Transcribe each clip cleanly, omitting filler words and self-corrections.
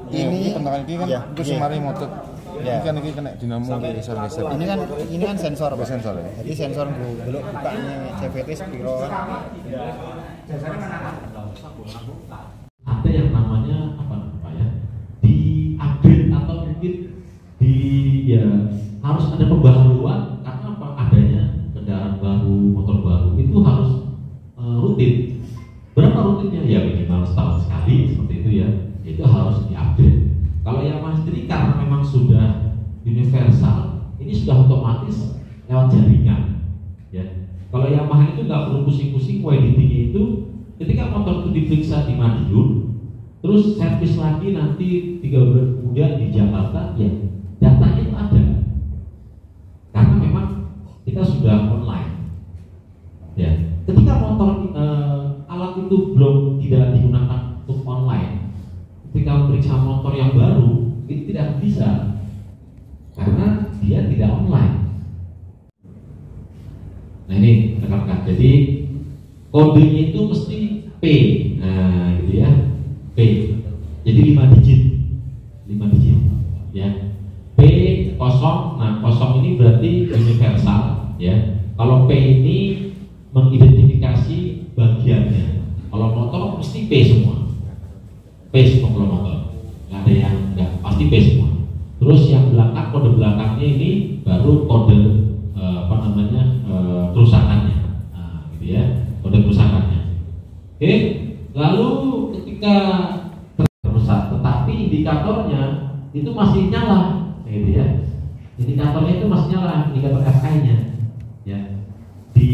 Ini bentangan ini kan iya, itu semari motor. Iya. Ini kan ini kena dinamo geser-geser. Ini kan sensor, Pak. Sensor ya. Jadi sensor belum bukanya CVT sepiro kan. Ada yang namanya apa ya? Di upgrade atau mungkin di ya harus ada pembaharuan karena apa adanya kendaraan baru, motor baru itu harus rutin. Berapa rutinnya? Ya minimal setahun sekali seperti itu ya. Itu harus diupdate. Kalau yang sendiri karena memang sudah universal, ini sudah otomatis lewat jaringan. Ya. Kalau Yamaha itu nggak perlu pusing-pusing, WDT-nya itu ketika motor itu diperiksa di Madiun, terus servis lagi nanti 3 bulan kemudian di Jakarta, ya datanya itu ada. Karena memang kita sudah online. Ya. Ketika motor alat itu belum tidak digunakan untuk online, ketika memeriksa motor yang baru itu tidak bisa karena dia tidak online. Nah ini rekan-rekan, jadi kodenya itu mesti P, nah gitu ya, P. Jadi 5 digit, 5 digit, ya. P kosong, nah kosong ini berarti universal, ya. Kalau P ini mengidentifikasi bagiannya. Kalau motor mesti P semua. P semua kalau motor, nggak ada yang nggak, pasti P semua. Terus yang belakang, kode belakangnya ini baru kode kerusakannya, nah, gitu ya, kode kerusakannya. Oke, lalu ketika rusak, tetapi indikatornya itu masih nyala, gitu ya. Indikatornya itu masih nyala, indikator FI-nya, ya. Di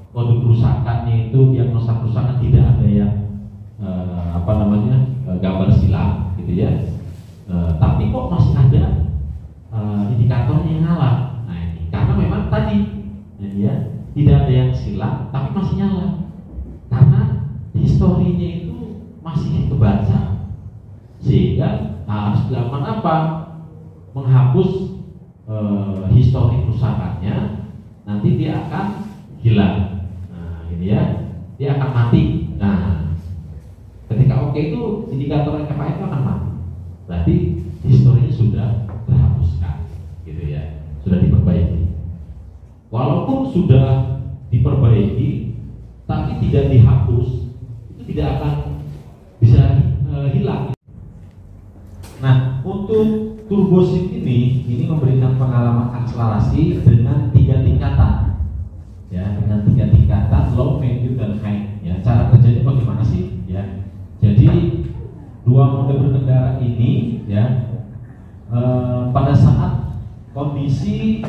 kode kerusakannya itu diagnosa kerusakan tidak ada yang gambar silang gitu ya, tapi kok masih ada indikatornya yang nyala. Nah ini karena memang tadi ya tidak ada yang silang tapi masih nyala karena historinya itu masih kebaca, sehingga harus dilakukan apa, menghapus histori kerusakannya, nanti dia akan hilang. Nah ini ya, dia akan mati. Nah ketika oke itu indikator FI itu akan mati. Berarti historinya sudah terhapuskan, gitu ya, sudah diperbaiki. Walaupun sudah diperbaiki, tapi tidak dihapus, itu tidak akan bisa hilang. Nah, untuk turbo shift ini memberikan pengalaman akselerasi dengan 3 tingkatan, ya, dengan 3 tingkatan low, medium, dan high. Ya, cara kerjanya bagaimana sih? Ya. Jadi 2 mode berkendara ini ya pada saat kondisi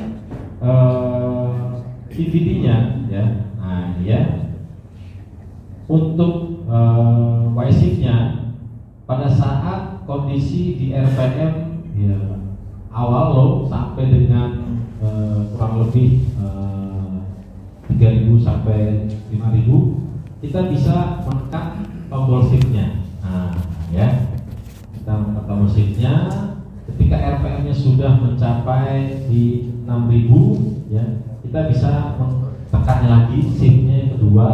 CVT-nya ya, nah ya untuk Y-shift-nya pada saat kondisi di RPM ya awal low sampai dengan kurang lebih 3.000 sampai 5.000 kita bisa menekan tombol shift-nya. Nah, ya. Kita menekan tombol shift-nya ketika RPM-nya sudah mencapai di 6.000 ya, kita bisa menekannya lagi shift-nya yang kedua.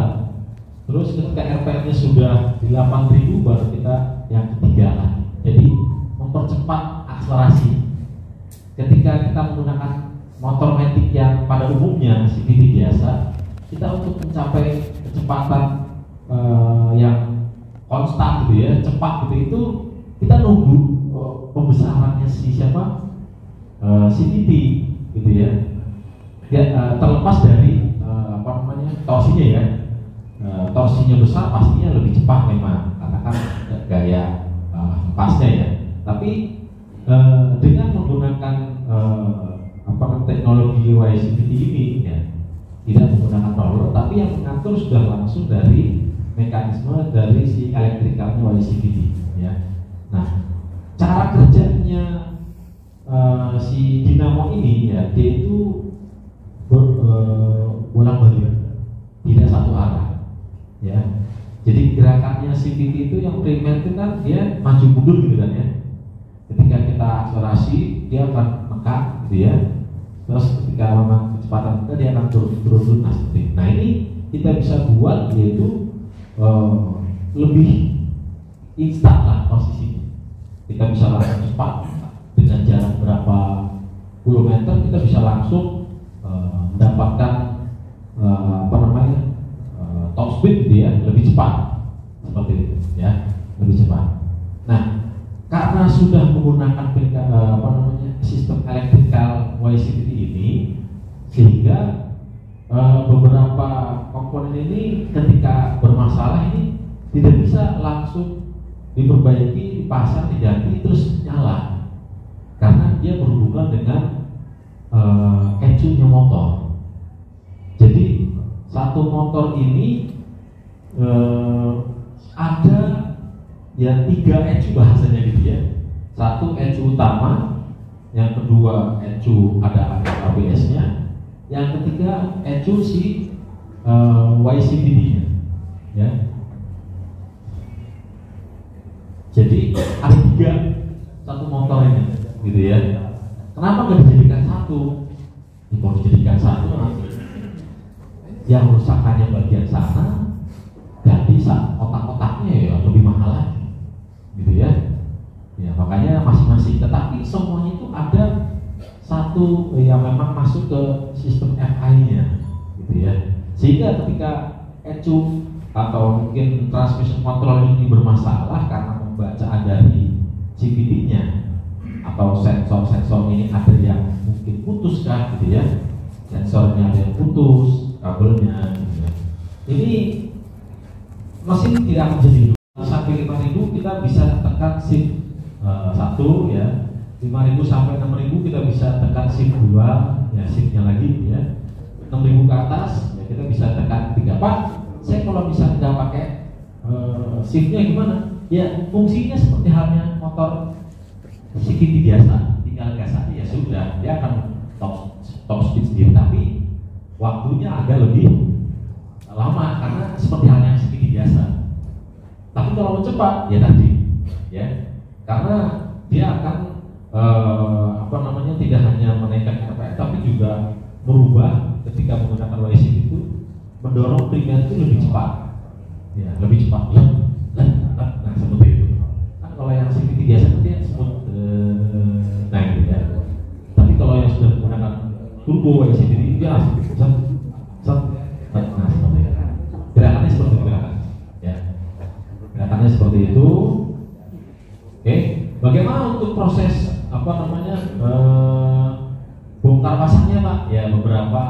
Terus ketika RPM-nya sudah di 8.000 baru kita yang ketiga lagi. Jadi mempercepat akselerasi. Ketika kita menggunakan motor matic yang pada umumnya CVT biasa, kita untuk mencapai kecepatan yang konstan gitu ya, cepat gitu, itu kita nunggu pembesarannya si siapa CVT gitu ya. Terlepas dari torsinya ya, torsinya besar pastinya lebih cepat memang karena kan gaya pasnya ya. Tapi dengan menggunakan teknologi YCVT ini ya, tidak menggunakan roller, tapi yang mengatur sudah langsung dari mekanisme dari si elektrikalnya YCVT ya. Nah, cara kerjanya si dinamo ini ya, dia itu bolak-balik, tidak satu arah ya. Jadi gerakannya CVT itu yang primer itu kan dia maju mundur gitu kan ya. Ketika kita akselerasi dia akan mekat gitu ya. Terus ketika memang kecepatan kita dia akan turun. Nah ini kita bisa buat yaitu lebih instan lah posisinya. kita bisa langsung cepat dengan jarak berapa puluh meter kita bisa langsung mendapatkan top speed gitu ya, lebih cepat seperti itu ya, lebih cepat. Nah, karena sudah menggunakan sistem electrical YCVT ini, sehingga beberapa komponen ini ketika bermasalah ini tidak bisa langsung diperbaiki, dipasang, diganti terus nyala, karena dia berhubungan dengan ECU-nya motor. Jadi satu motor ini ada ya 3 ECU bahasanya gitu ya. Satu ECU utama, yang kedua ECU ada ABS-nya, yang ketiga ECU si YCVT-nya ya. Jadi ada 3 satu motor ini gitu ya. Kenapa nggak dijadikan satu? Kalau dijadikan satu nanti yang rusakannya bagian sana, ganti otak-otaknya ya lebih mahal lagi gitu ya. Ya makanya masing-masing, tetapi semuanya itu ada satu yang memang masuk ke sistem FI-nya gitu ya. Sehingga ketika ECU atau mungkin transmission control ini bermasalah karena pembacaan dari CVT-nya atau sensor ini ada yang mungkin putus kan gitu ya, sensornya ada yang putus, kabelnya gitu ya. Ini mesin tidak akan jadi sampai 5.000 kita bisa tekan shift 1 ya, 5.000 sampai 6.000 kita bisa tekan shift 2 ya, shiftnya lagi ya, 6.000 ke atas ya kita bisa tekan 3. Pak, saya kalau bisa nggak pakai shiftnya gimana? Ya fungsinya seperti halnya motor CVT biasa, tinggal gas aja ya sudah, dia akan top speed sendiri, tapi waktunya agak lebih lama karena seperti halnya CVT biasa. Tapi kalau mau cepat ya tadi ya, karena dia akan tidak hanya menaikkan RPM tapi juga merubah ketika menggunakan YCVT itu mendorong trigger itu lebih cepat ya, lebih cepat nah seperti itu. Kan kalau yang CVT biasa itu dia sebut nah gitu ya, tapi kalau yang sudah menggunakan turbo YCVT dia langsung nah seperti itu. Gerakannya seperti itu ya, gerakannya seperti itu. Oke, bagaimana untuk proses bongkar pasangnya Pak? Ya beberapa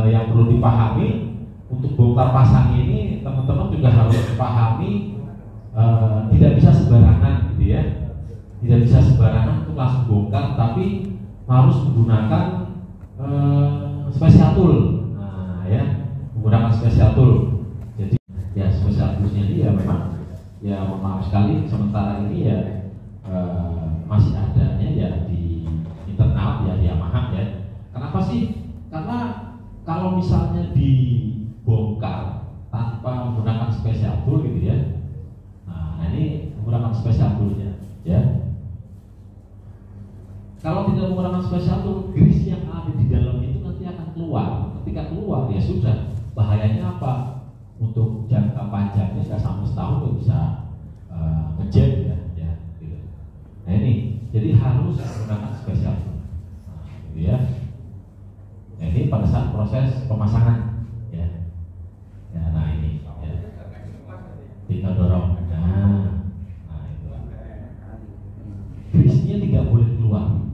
yang perlu dipahami untuk bongkar pasang ini, teman-teman juga harus pahami tidak bisa sembarangan gitu ya, tidak bisa sembarangan untuk langsung bongkar, tapi harus menggunakan special tool. Nah ya, menggunakan special tool. Jadi ya special toolsnya ini ya memang ya maaf sekali sementara ini ya masih adanya ya di internal ya di Yamaha ya. Kenapa sih? Karena kalau misalnya dibongkar tanpa menggunakan special tool gitu ya, nah ini menggunakan special toolnya ya. Kalau tidak menggunakan special tool, grease yang ada di dalam itu nanti akan keluar. Ketika keluar ya sudah, bahayanya apa? Untuk jangka panjang bisa sampai setahun itu bisa ngejam ya. Nah ini, jadi harus menggunakan special tool, gitu ya. Nah, ini pada saat proses pemasangan, ya. Ya, nah ini, ya. Tinggal dorong. Nah itu. Grease-nya tidak boleh keluar.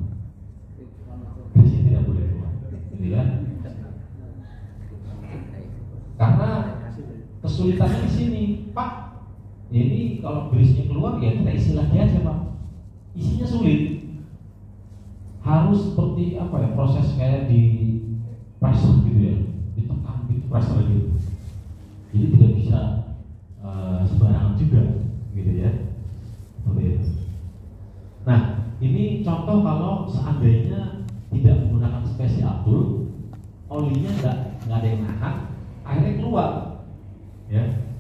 Grease-nya tidak boleh keluar, gitu ya. Karena kesulitannya di sini, Pak. Ini kalau grease-nya keluar ya kita isi lagi aja, Pak. Isinya sulit, harus seperti apa ya, proses kayak di pressure gitu ya, ditekan gitu pressure gitu, jadi tidak bisa sembarangan juga gitu ya, seperti itu. Nah ini contoh kalau seandainya tidak menggunakan special tool, olinya nggak ada yang nahan, akhirnya keluar ya.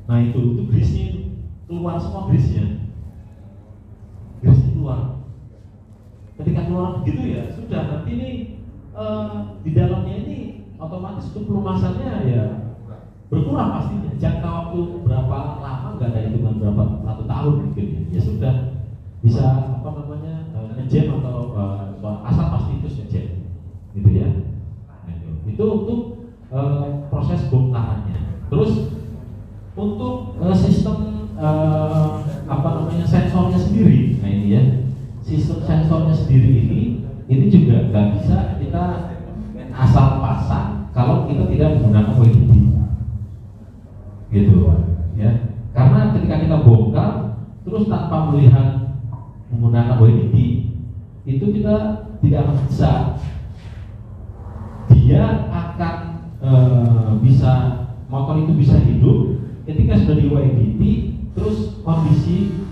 Nah itu grease-nya keluar semua, grease-nya keluar. Ketika keluar begitu ya sudah, nanti ini di dalamnya ini otomatis untuk pelumasannya ya berkurang pastinya. Jangka waktu berapa lama, nggak ada hitungan berapa 1 tahun gitu ya sudah. bisa apa namanya ngejam atau asal pasti itu ngejam, gitu ya. Nah, itu untuk proses bongkarannya. Terus untuk sistem apa namanya sensornya sendiri, nah ini ya, sistem sensornya sendiri ini juga nggak bisa kita asal pasang kalau kita tidak menggunakan WDD, gitu ya. Karena ketika kita bongkar terus tanpa melihat menggunakan WDD, itu kita tidak akan bisa, dia akan bisa, motor itu bisa hidup ketika sudah di WDD, terus kondisi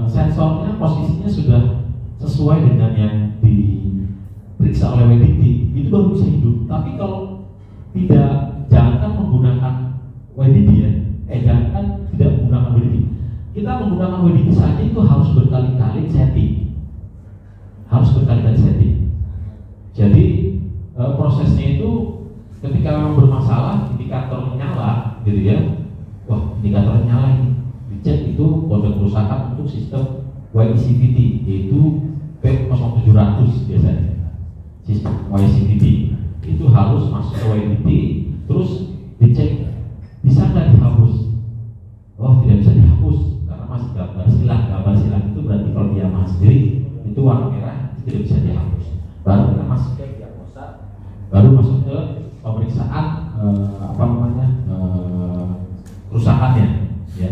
sensornya posisinya sudah sesuai dengan yang diperiksa oleh WDD, itu baru bisa hidup. Tapi kalau tidak, jangankan menggunakan WDD ya, jangankan tidak menggunakan WDD, kita menggunakan WDD saja itu harus berkali-kali setting, Jadi prosesnya itu ketika memang bermasalah, indikator nyala, gitu ya. Wah, indikator nyala ini, dicek itu kode kerusakan untuk sistem YCVT, yaitu P0700 biasanya. Sistem YCVT itu harus masuk ke YCVT, terus dicek bisa nggak dihapus. Oh, tidak bisa dihapus karena masih gambar silang. Gambar silang itu berarti kalau dia masih sendiri itu warna merah, itu tidak bisa dihapus. Baru kita masuk ke diagnosa, baru masuk ke pemeriksaan apa namanya kerusakannya, ya.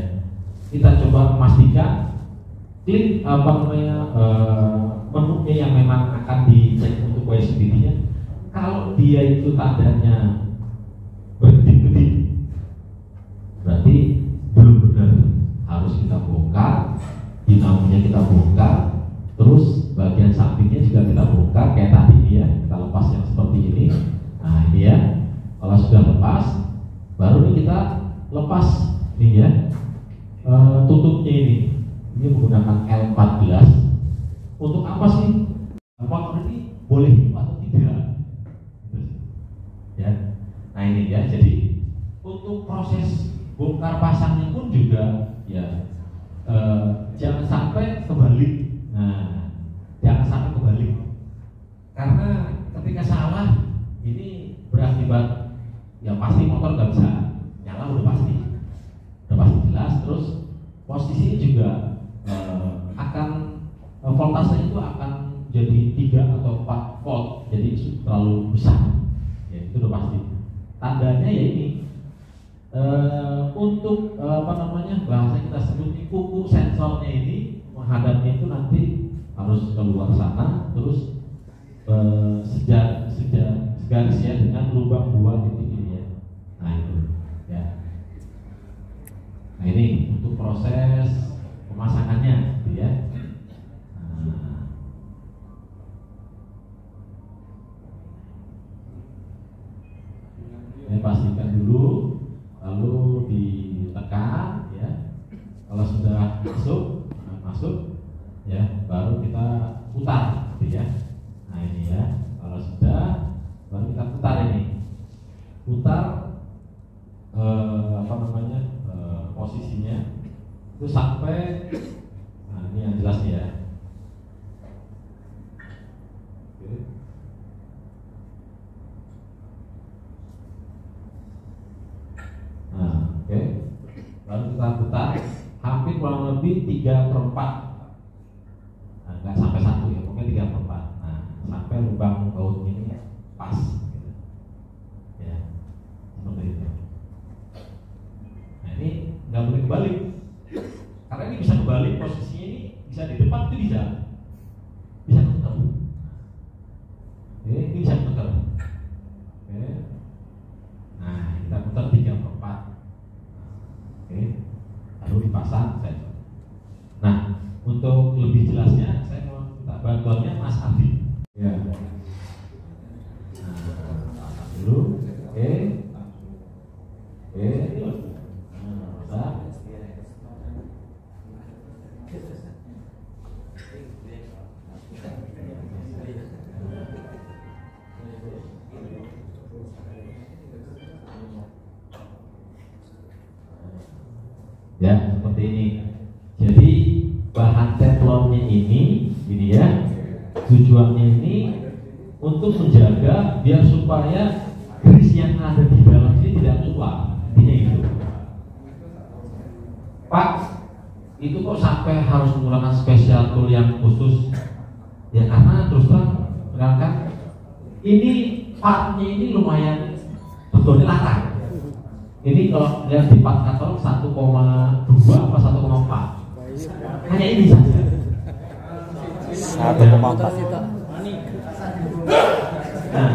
Kita coba memastikan klik apa namanya menunya yang memang akan dicek untuk YCVT-nya. Kalau dia itu tandanya berkedip-kedip, berarti belum benar, harus kita bongkar, dinamonya kita bongkar, terus bagian sampingnya juga kita bongkar kayak tadi ya, kita lepas yang seperti ini. Nah ini ya, kalau sudah lepas, baru ini kita lepas nih ya, tutupnya ini menggunakan L14. Untuk apa sih? Motor ini boleh atau tidak? Ya, nah ini ya, jadi untuk proses bongkar pasangnya pun juga ya jangan sampai kebalik. Nah, jangan sampai kebalik, karena ketika salah ini berakibat ya pasti motor nggak bisa nyala, udah pasti jelas. Terus posisinya juga akan voltase itu akan jadi 3 atau 4 volt, jadi terlalu besar ya, itu udah pasti. Tandanya ya ini untuk apa namanya, bahasa kita sebut kuku sensornya ini menghadapnya itu nanti harus keluar sana, terus segaris ya dengan lubang 2 titik ini ya. Nah itu ya. Nah ini untuk proses pemasangannya, gitu ya. Ini pastikan dulu, lalu ditekan ya. Kalau sudah masuk ya, baru kita putar, gitu ya. Nah ini ya, kalau sudah baru kita putar ini, apa namanya posisinya itu sampai, nah ini yang jelas nih ya. Oke. Nah, oke. Lalu kita putar hampir kurang lebih 3/4. Nah, nggak sampai 1 ya, pokoknya 3/4. Nah, sampai lubang baut ini pas, gitu. Ya, seperti itu. Nah, ini nggak boleh kebalik, karena ini bisa kebalik, posisinya ini bisa di depan, itu bisa muter. Oke, ini bisa muter. Oke. Nah, kita putar 3/4. Oke, lalu dipasang sensor. Nah, untuk lebih jelasnya saya mau minta bantuannya Mas Ardi. Ya. Nah, pasang dulu. Oke. Oke. Nah, ya, seperti ini. Jadi bahan teflon ini ya, tujuannya ini untuk menjaga biar supaya grease yang ada di dalam ini tidak keluar, intinya itu. Pak, itu kok sampai harus menggunakan special tool yang khusus? Ya karena terus terang kan ini partnya ini lumayan betulnya latar. Ini kalau lihat di part katalog 1,2 apa 1,4, hanya ini saja. 1,4. Nah,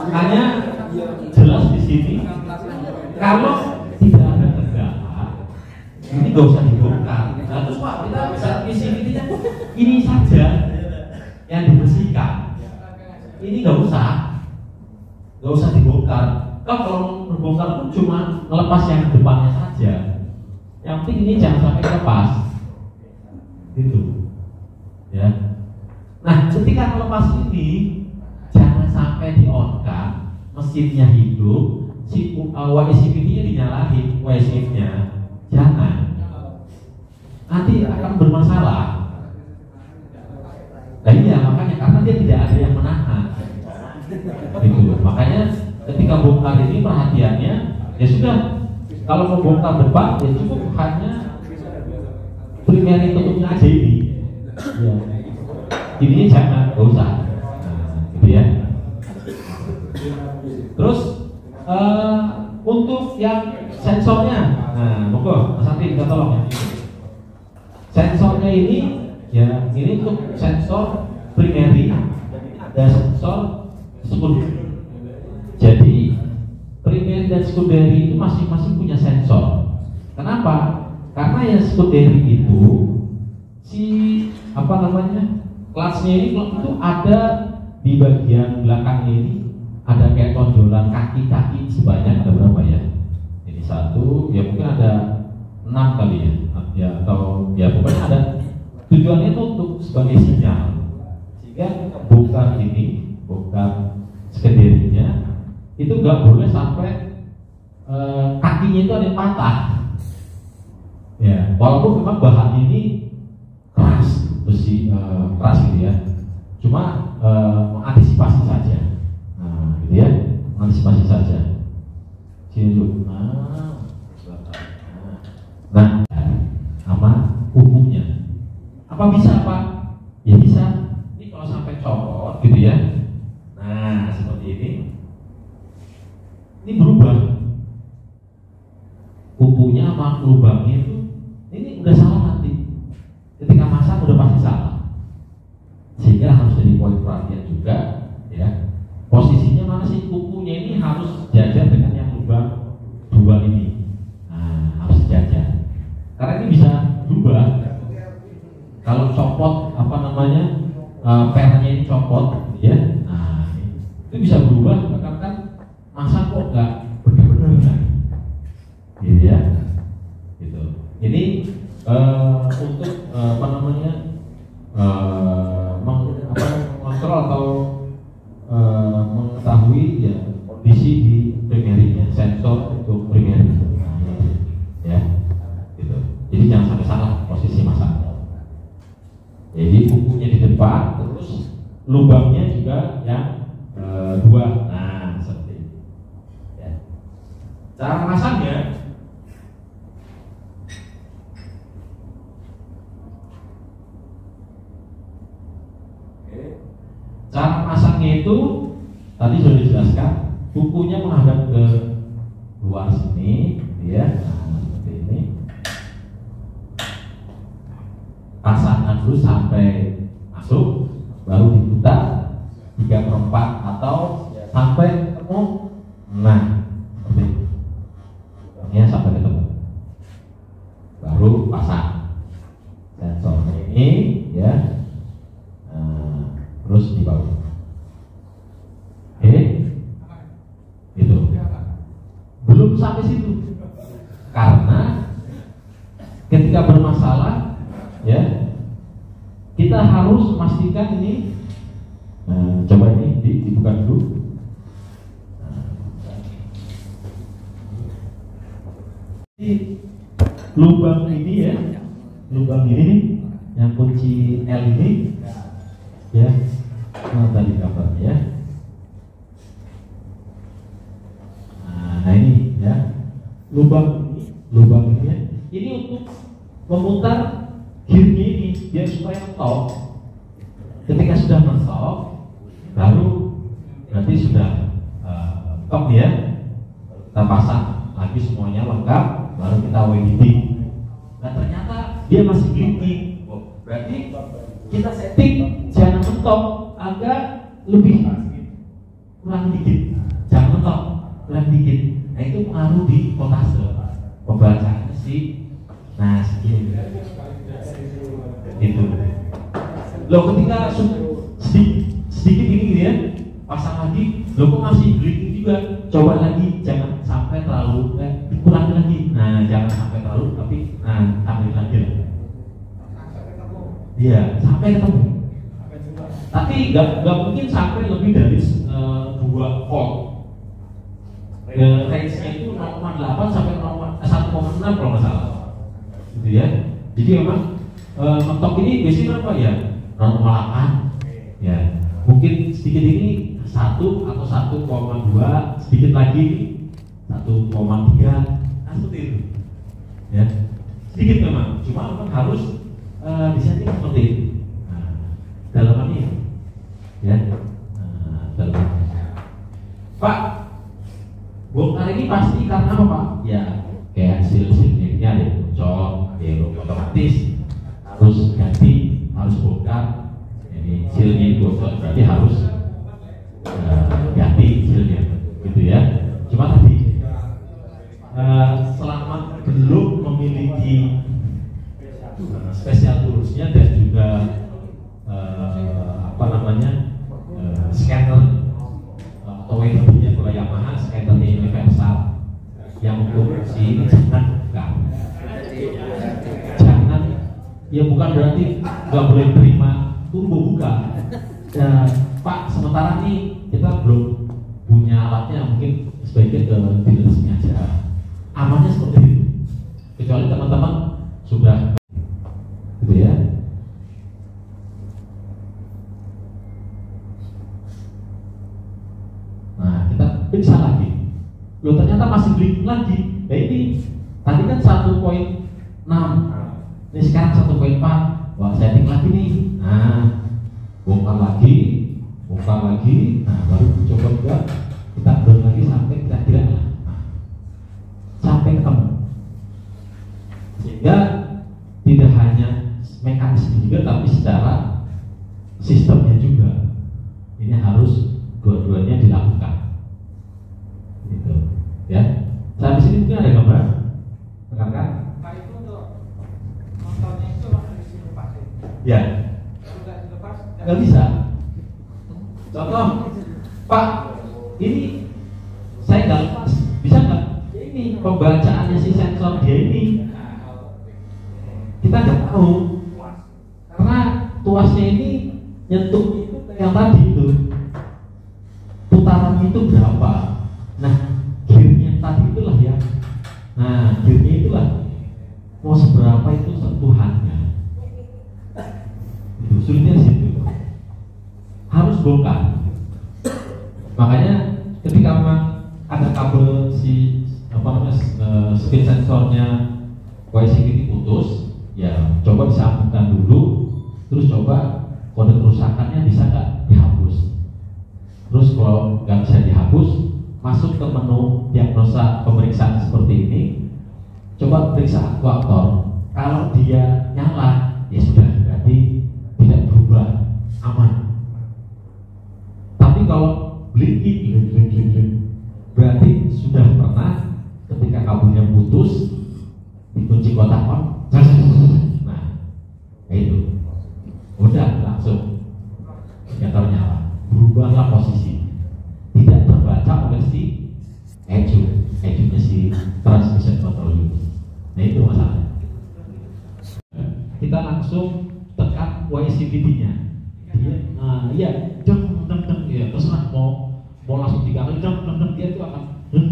makanya jelas di sini kalau tidak ada kendala ini nggak usah dibongkar. Nah, terus Pak kita bisa isi ini saja yang dibersihkan. Ini nggak usah dibongkar. Kalau membongkar pun cuma melepas yang depannya saja. Yang penting ini jangan sampai lepas. Gitu. Ya. Nah, ketika melepas ini jangan sampai di-on-kan, mesinnya hidup, si WSIP-nya dinyalain, WSIP-nya jangan. Nanti akan bermasalah. Nah iya, makanya karena dia tidak ada yang menahan. Gitu. Makanya ketika bongkar ini perhatiannya ya sudah, kalau mau bongkar depan ya cukup hanya primary tutupnya aja ini. Ya. Ini jangan, nggak usah. Nah, gitu ya. Terus untuk yang sensornya, nah monggo Mas Andi kita tolong ya. Sensornya ini ya, ini untuk sensor primary dan sensor sekunder. Jadi primary dan sekunder itu masing-masing punya sensor. Kenapa? Karena yang sekunder itu si apa namanya, kelasnya ini itu ada di bagian belakangnya ini ada kayak tonjolan kaki-kaki sebanyak ada berapa ya? Ini satu, ya mungkin ada 6 kali ya, atau ya pokoknya ada. Tujuannya itu untuk sebagai sinyal, sehingga bongkar ini, bongkar sekendernya itu nggak boleh sampai kakinya itu ada yang patah. Ya, walaupun memang bahan ini keras, besi keras gitu ya, cuma mengantisipasi saja. Nah, gitu ya, mengantisipasi saja. Sini dulu. Nah, sama kukunya. Apa bisa Pak? Ya bisa. Ini kalau sampai copot gitu ya. Nah, seperti ini. Ini berubah. Kukunya sama lubangnya itu ini udah salah nanti. Ketika masang udah pasti salah. Sehingga harus jadi poin perhatian juga ya. Posisinya mana sih kukunya ini harus sejajar dengan yang lubang 2 ini. Nah, harus sejajar. Karena ini bisa berubah. Kalau copot apa namanya, pernya ini copot ya. Nah, itu bisa berubah kan masa kok nggak benar-benar kan? Gitu ya. Gitu. Ini untuk apa namanya, mengontrol atau mengetahui ya kondisi di primernya, sensor untuk primer ya, gitu. Jadi jangan sampai salah posisi masang. Jadi kukunya di depan, terus lubangnya juga yang 2. Nah, seperti ini. Ya. Cara masangnya, cara masangnya itu tadi sudah dijelaskan, kukunya menghadap ke luar sini, ya, nah, seperti ini. Pasangkan dulu sampai masuk, baru diputar 3/4 atau sampai ketemu. Nah, seperti ini. Ini sampai ketemu, baru pasang sensornya ini, ya. Terus di bawah. Itu belum sampai situ, karena ketika bermasalah ya kita harus memastikan ini. Coba ini dibuka dulu. Di lubang ini ya, lubang ini nih, yang kunci L ini, ya, tadi gambarnya ya. Nah ini ya, lubang ini ya, ini untuk memutar gearnya ini biar supaya mentok. Ketika sudah mentok, baru berarti sudah mentok ya. Kita pasang lagi semuanya lengkap, baru kita welding. Nah ternyata dia masih glitching. Berarti kita setting jangan mentok, agak lebih kurang dikit, jangan mentok, kurang dikit. Nah itu pengaruh di voltase pembacaannya sih. Nah segini itu. Loh ketika sedikit ini ya, pasang lagi, loh kok masih glitching juga. Coba lagi, jangan sampai terlalu dikurangi lagi. Nah jangan sampai terlalu, tapi ambil lagi lah. Iya, sampai ketemu. Tapi nggak mungkin sampai lebih dari 2 volt. Range-nya itu 0,8 sampai 1,6 kalau nggak salah. Gitu ya. Jadi memang mentok ini biasanya berapa ya? 0,8. Ya, mungkin sedikit ini 1 atau 1,2, sedikit lagi 1,3. Nah, seperti itu. Ya, sedikit memang. Cuma memang harus disetting seperti itu. Nah, dalamannya, ya. Dalamannya. Pak, bongkar ini pasti karena apa Pak? Ya, kayak seal-sealnya ini ada yang bocor, ya otomatis harus ganti, harus bongkar. Jadi sealnya ini bocor, berarti harus ganti sealnya, gitu ya. Cuma tadi selama belum memiliki spesial toolsnya dan juga scanner atau WD-nya kalau Yamaha scannernya universal yang untuk si jangan ya bukan berarti nggak boleh terima turbo, bukan. Pak, sementara nih kita belum punya alatnya, mungkin sebaiknya ke dealernya aja, amannya seperti itu. Kecuali teman-teman sudah gitu ya. Nah kita periksa lagi, loh ternyata masih blinking lagi. Nah ini tadi kan 1,6, ini sekarang 1,4. Wah setting lagi nih. Nah bongkar lagi, nah baru coba juga kita down lagi sampai kira-kira sampai ketemu. Sehingga tidak hanya mekanisme juga, tapi secara sistemnya juga ini harus dua-duanya dilakukan. Gitu, ya. Sampai sini mungkin ada gambar, rekan-rekan? Itu untuk motornya itu harus dilepasin. Ya. Sudah dilepas. Nggak bisa. Contoh, Pak, ini saya nggak lepas, bisa nggak? Ini pembacaannya si sensor dia ini. Kita nggak tahu karena tuasnya ini nyentuh itu yang tadi itu putarannya itu berapa. Nah gearnya tadi itulah ya, nah gearnya itulah mau seberapa itu sentuhannya. Itu sulitnya situ, harus bongkar. Makanya ketika memang ada kabel si speed sensornya YCVT putus, ya coba disambungkan dulu, terus coba kode kerusakannya bisa nggak dihapus. Terus kalau nggak bisa dihapus, masuk ke menu diagnosa pemeriksaan seperti ini, coba periksa aktuator. Kalau dia nyala, ya sudah, berarti tidak berubah, aman. Tapi kalau blinking, berarti sudah pernah ketika kabelnya putus, dikunci kotak on. Nah, kayak itu udah langsung indikator nyala, berubahlah posisi, tidak terbaca oleh si ECU-nya si transmission control unit. Nah itu masalahnya. Kita langsung tekan YCVT-nya. Iya, deng, ya terserah mau langsung 3 kali deng, dia itu akan deng.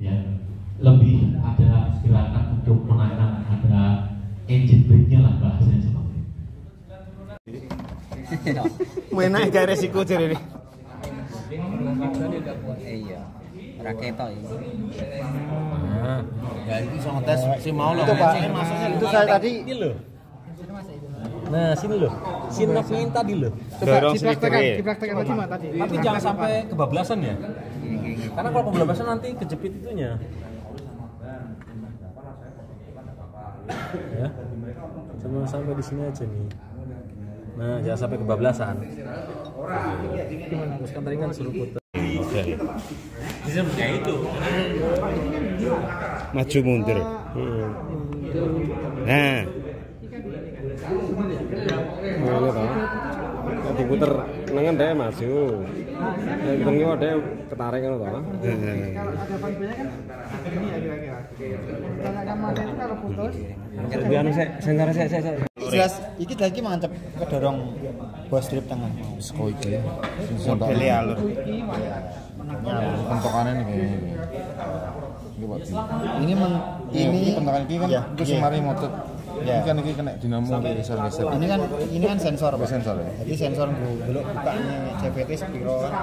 Ya, lebih ada gerakan untuk menahan, ada engine brake-nya lah bahasanya seperti itu. Menak gak resiko jadi. Iya. Raketo ini. Ya itu sama tes si mau loh. Itu Pak, Masuknya itu saya tadi Ini loh. Nah, sini loh. Sinapnya yang tadi loh. Dorong sedikit. dipraktekkan aja Mas tadi. Tapi jangan sampai kebablasan ya. Karena kalau kebablasan nanti kejepit itunya. Ya. Cuma sampai di sini aja nih. Nah, jangan sampai kebablasan. Terus kan tadi kan suruh putar. Oke. Kayak itu. Maju mundur. Nah. Ngene to. Nek diputer nengen dhewe maju. Nek ketemu dhewe ketarik ngono to. Biar jelas iki lagi mantep kedorong bos strip tengah. Sko iki. Modele alur. Pentokannya nih kayaknya. Ini Pak. Ini pentokan iki kan ya, terus iya. mari motot. Ya. Ini kan iki kena dinamo geser-geser. Ini kan sensor Pak. Sensor ya. Jadi sensor dulu bukanya CVT sepiro kan.